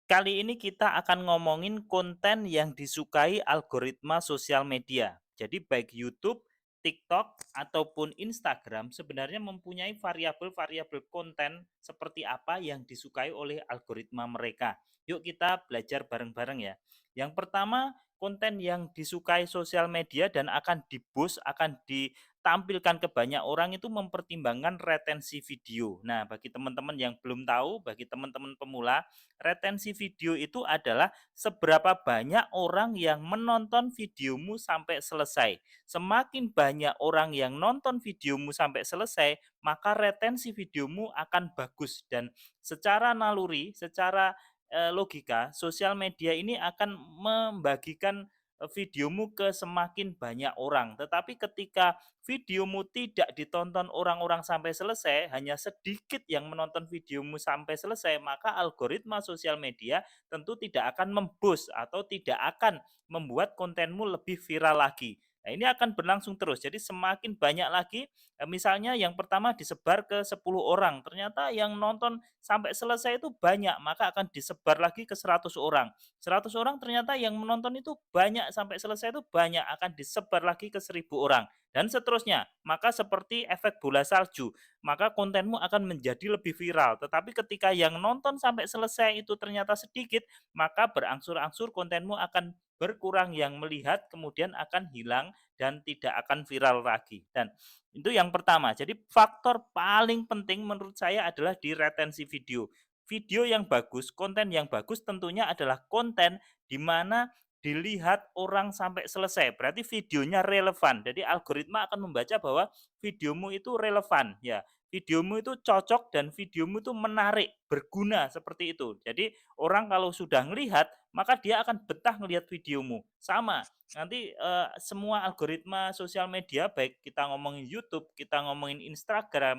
Kali ini kita akan ngomongin konten yang disukai algoritma sosial media. Jadi baik YouTube, TikTok, ataupun Instagram sebenarnya mempunyai variabel-variabel konten seperti apa yang disukai oleh algoritma mereka. Yuk kita belajar bareng-bareng ya. Yang pertama, konten yang disukai sosial media dan akan di-boost, akan ditampilkan ke banyak orang itu mempertimbangkan retensi video. Nah, bagi teman-teman yang belum tahu, bagi teman-teman pemula, retensi video itu adalah seberapa banyak orang yang menonton videomu sampai selesai. Semakin banyak orang yang nonton videomu sampai selesai, maka retensi videomu akan bagus dan secara naluri, secara logika, sosial media ini akan membagikan videomu ke semakin banyak orang. Tetapi ketika videomu tidak ditonton orang-orang sampai selesai, hanya sedikit yang menonton videomu sampai selesai, maka algoritma sosial media tentu tidak akan memboost atau tidak akan membuat kontenmu lebih viral lagi. Nah, ini akan berlangsung terus. Jadi semakin banyak lagi, misalnya yang pertama disebar ke 10 orang, ternyata yang nonton sampai selesai itu banyak, maka akan disebar lagi ke 100 orang. 100 orang ternyata yang menonton itu banyak sampai selesai itu banyak, akan disebar lagi ke 1000 orang dan seterusnya. Maka seperti efek bola salju, maka kontenmu akan menjadi lebih viral. Tetapi ketika yang nonton sampai selesai itu ternyata sedikit, maka berangsur-angsur kontenmu akan berkurang yang melihat, kemudian akan hilang dan tidak akan viral lagi. Dan itu yang pertama. Jadi faktor paling penting menurut saya adalah di retensi video. Video yang bagus, konten yang bagus tentunya adalah konten di mana dilihat orang sampai selesai, berarti videonya relevan. Jadi algoritma akan membaca bahwa videomu itu relevan, ya. Videomu itu cocok dan videomu itu menarik, berguna seperti itu. Jadi orang kalau sudah melihat, maka dia akan betah melihat videomu. Sama, nanti semua algoritma sosial media baik kita ngomongin YouTube, kita ngomongin Instagram,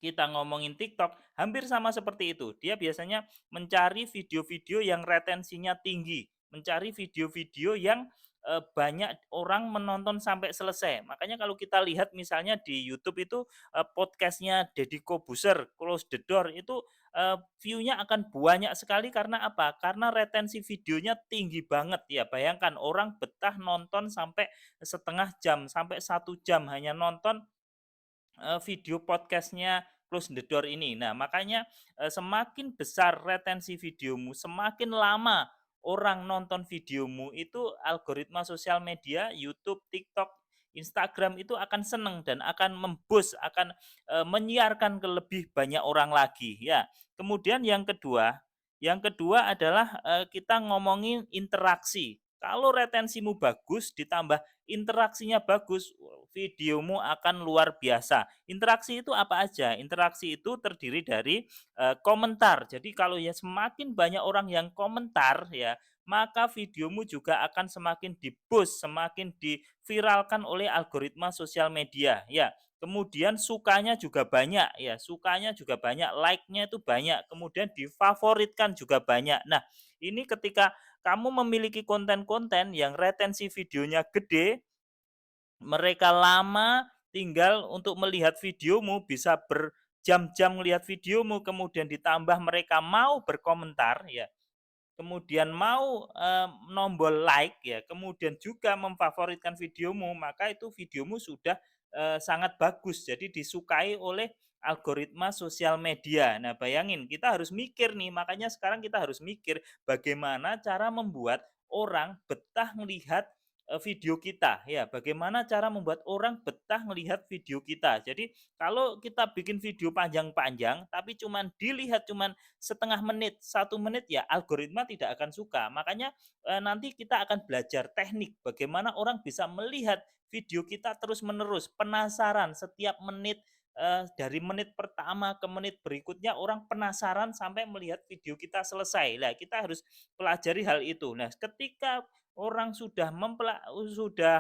kita ngomongin TikTok, hampir sama seperti itu. Dia biasanya mencari video-video yang retensinya tinggi, mencari video-video yang banyak orang menonton sampai selesai. Makanya kalau kita lihat misalnya di YouTube itu podcastnya Deddy Kobuser, Close the Door itu view-nya akan banyak sekali karena apa? Karena retensi videonya tinggi banget ya. Bayangkan orang betah nonton sampai setengah jam, sampai 1 jam hanya nonton video podcastnya Close the Door ini. Nah, makanya, semakin besar retensi videomu, semakin lama orang nonton videomu, itu algoritma sosial media, YouTube, TikTok, Instagram itu akan seneng dan akan akan, menyiarkan ke lebih banyak orang lagi, ya. Kemudian yang kedua adalah, kita ngomongin interaksi. Kalau retensimu bagus ditambah interaksinya bagus, videomu akan luar biasa. Interaksi itu apa aja? Interaksi itu terdiri dari komentar. Jadi kalau ya semakin banyak orang yang komentar ya, maka videomu juga akan semakin di-boost, semakin diviralkan oleh algoritma sosial media ya. Kemudian sukanya juga banyak ya, sukanya juga banyak, like-nya itu banyak, kemudian difavoritkan juga banyak. Nah, ini ketika kamu memiliki konten-konten yang retensi videonya gede, mereka lama tinggal untuk melihat videomu, bisa berjam-jam melihat videomu, kemudian ditambah mereka mau berkomentar ya, kemudian mau, nombol like ya, kemudian juga memfavoritkan videomu, maka itu videomu sudah, sangat bagus. Jadi disukai oleh algoritma sosial media. Nah, bayangin kita harus mikir nih, makanya sekarang kita harus mikir bagaimana cara membuat orang betah melihat, video kita, ya. Bagaimana cara membuat orang betah melihat video kita. Jadi kalau kita bikin video panjang-panjang, tapi cuman dilihat cuman setengah menit, 1 menit ya algoritma tidak akan suka. Makanya nanti kita akan belajar teknik bagaimana orang bisa melihat video kita terus-menerus, penasaran setiap menit dari menit pertama ke menit berikutnya orang penasaran sampai melihat video kita selesai. Nah, kita harus pelajari hal itu. Nah, ketika orang sudah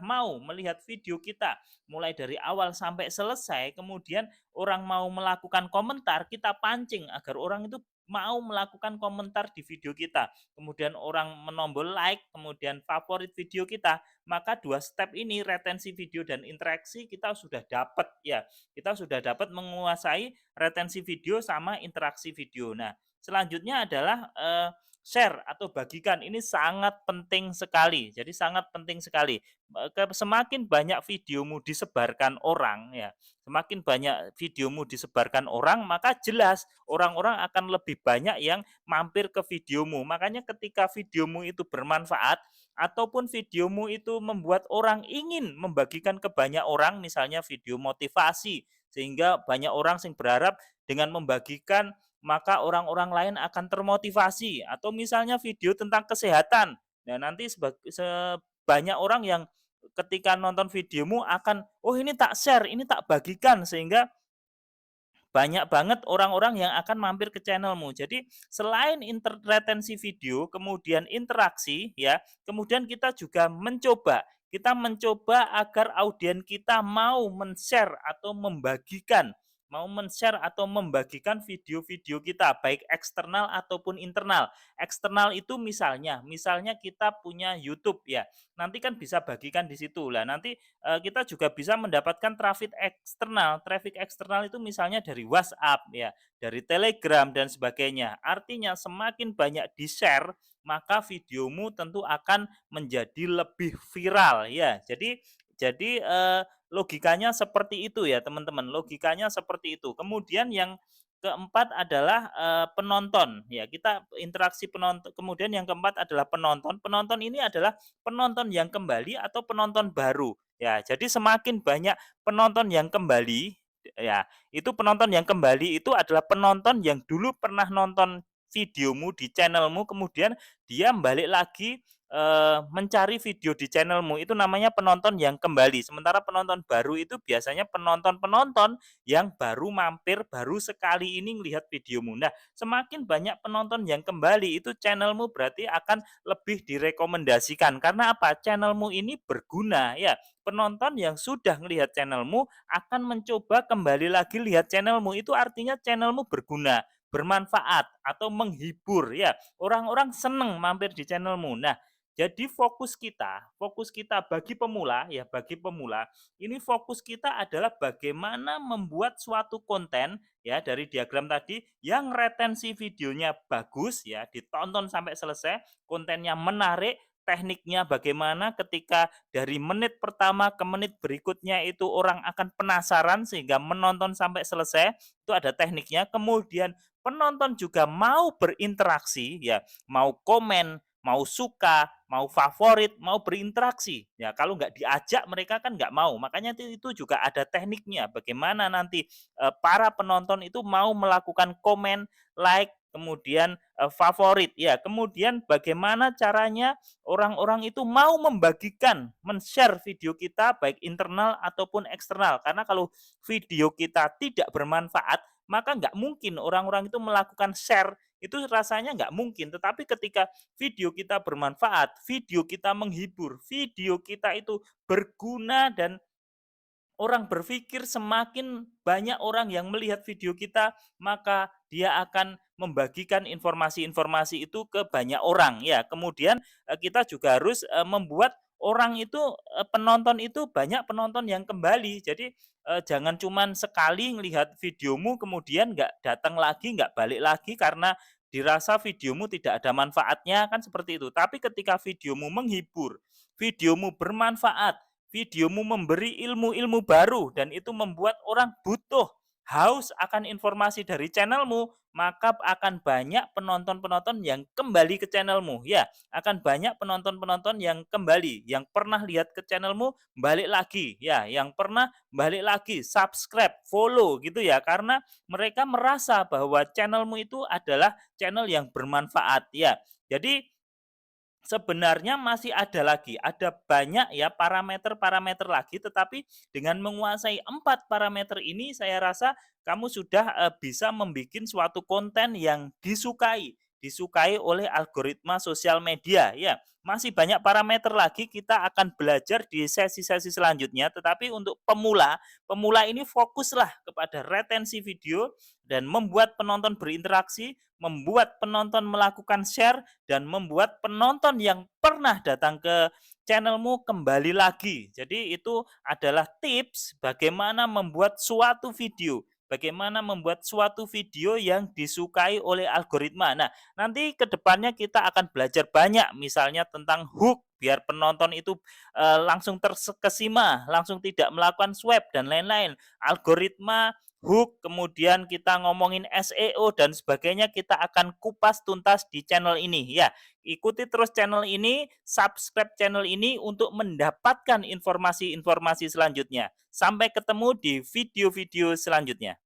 mau melihat video kita mulai dari awal sampai selesai, kemudian orang mau melakukan komentar, kita pancing agar orang itu mau melakukan komentar di video kita. Kemudian orang menombol like, kemudian favorit video kita, maka 2 step ini retensi video dan interaksi kita sudah dapat ya. Kita sudah dapat menguasai retensi video sama interaksi video. Nah, Selanjutnya adalah share atau bagikan. Ini sangat penting sekali. Jadi sangat penting sekali. Semakin banyak videomu disebarkan orang ya, semakin banyak videomu disebarkan orang, maka jelas orang-orang akan lebih banyak yang mampir ke videomu. Makanya ketika videomu itu bermanfaat ataupun videomu itu membuat orang ingin membagikan ke banyak orang, misalnya video motivasi, sehingga banyak orang yang berharap dengan membagikan maka orang-orang lain akan termotivasi, atau misalnya video tentang kesehatan. Nah, nanti banyak orang yang ketika nonton videomu akan, oh ini tak share, ini tak bagikan, sehingga banyak banget orang-orang yang akan mampir ke channelmu. Jadi selain retensi video, kemudian interaksi ya, kemudian kita mencoba agar audiens kita mau men-share atau membagikan video-video kita baik eksternal ataupun internal. Eksternal itu misalnya kita punya YouTube ya. Nanti kan bisa bagikan di situ. Lah nanti kita juga bisa mendapatkan traffic eksternal itu misalnya dari WhatsApp ya, dari Telegram dan sebagainya. Artinya semakin banyak di-share, maka videomu tentu akan menjadi lebih viral ya. Jadi logikanya seperti itu ya teman-teman, logikanya seperti itu. Kemudian yang keempat adalah penonton ya, kita interaksi penonton. Kemudian yang keempat adalah penonton. Penonton ini adalah penonton yang kembali atau penonton baru. Ya, jadi semakin banyak penonton yang kembali, ya, itu penonton yang kembali itu adalah penonton yang dulu pernah nonton videomu di channelmu, kemudian dia balik lagi mencari video di channelmu, itu namanya penonton yang kembali. Sementara penonton baru itu biasanya penonton-penonton yang baru mampir, baru sekali ini melihat videomu. Nah, semakin banyak penonton yang kembali, itu channelmu berarti akan lebih direkomendasikan. Karena apa? Channelmu ini berguna ya. Penonton yang sudah melihat channelmu akan mencoba kembali lagi lihat channelmu. Itu artinya channelmu berguna, bermanfaat atau menghibur ya. Orang-orang seneng mampir di channelmu. Nah, jadi fokus kita bagi pemula, ini fokus kita adalah bagaimana membuat suatu konten ya dari diagram tadi yang retensi videonya bagus ya, ditonton sampai selesai, kontennya menarik, tekniknya bagaimana ketika dari menit pertama ke menit berikutnya itu orang akan penasaran sehingga menonton sampai selesai, itu ada tekniknya. Kemudian penonton juga mau berinteraksi ya, mau komen, mau suka, mau favorit, mau berinteraksi. Ya, kalau nggak diajak mereka kan nggak mau. Makanya itu juga ada tekniknya. Bagaimana nanti para penonton itu mau melakukan komen, like, kemudian favorit. Ya, kemudian bagaimana caranya orang-orang itu mau membagikan, men-share video kita baik internal ataupun eksternal. Karena kalau video kita tidak bermanfaat, maka nggak mungkin orang-orang itu melakukan share, itu rasanya nggak mungkin. Tetapi ketika video kita bermanfaat, video kita menghibur, video kita itu berguna dan orang berpikir semakin banyak orang yang melihat video kita, maka dia akan membagikan informasi-informasi itu ke banyak orang ya. Kemudian kita juga harus membuat orang itu penonton itu banyak penonton yang kembali. Jadi jangan cuman sekali melihat videomu kemudian nggak datang lagi, nggak balik lagi karena dirasa videomu tidak ada manfaatnya, kan seperti itu. Tapi ketika videomu menghibur, videomu bermanfaat, videomu memberi ilmu-ilmu baru dan itu membuat orang butuh, haus akan informasi dari channelmu, maka akan banyak penonton-penonton yang kembali ke channelmu ya, akan banyak penonton-penonton yang kembali, yang pernah lihat ke channelmu balik lagi ya, yang pernah balik lagi, subscribe, follow gitu ya, karena mereka merasa bahwa channelmu itu adalah channel yang bermanfaat ya. Jadi sebenarnya masih ada banyak ya parameter-parameter lagi, tetapi dengan menguasai 4 parameter ini saya rasa kamu sudah bisa membuat suatu konten yang disukai oleh algoritma sosial media ya. Masih banyak parameter lagi, kita akan belajar di sesi-sesi selanjutnya, tetapi untuk pemula ini fokuslah kepada retensi video dan membuat penonton berinteraksi, membuat penonton melakukan share, dan membuat penonton yang pernah datang ke channelmu kembali lagi. Jadi itu adalah tips bagaimana membuat suatu video, bagaimana membuat suatu video yang disukai oleh algoritma. Nah, nanti ke depannya kita akan belajar banyak misalnya tentang hook biar penonton itu langsung terkesima, langsung tidak melakukan swipe dan lain-lain. Algoritma, hook, kemudian kita ngomongin SEO dan sebagainya kita akan kupas tuntas di channel ini ya. Ikuti terus channel ini, subscribe channel ini untuk mendapatkan informasi-informasi selanjutnya. Sampai ketemu di video-video selanjutnya.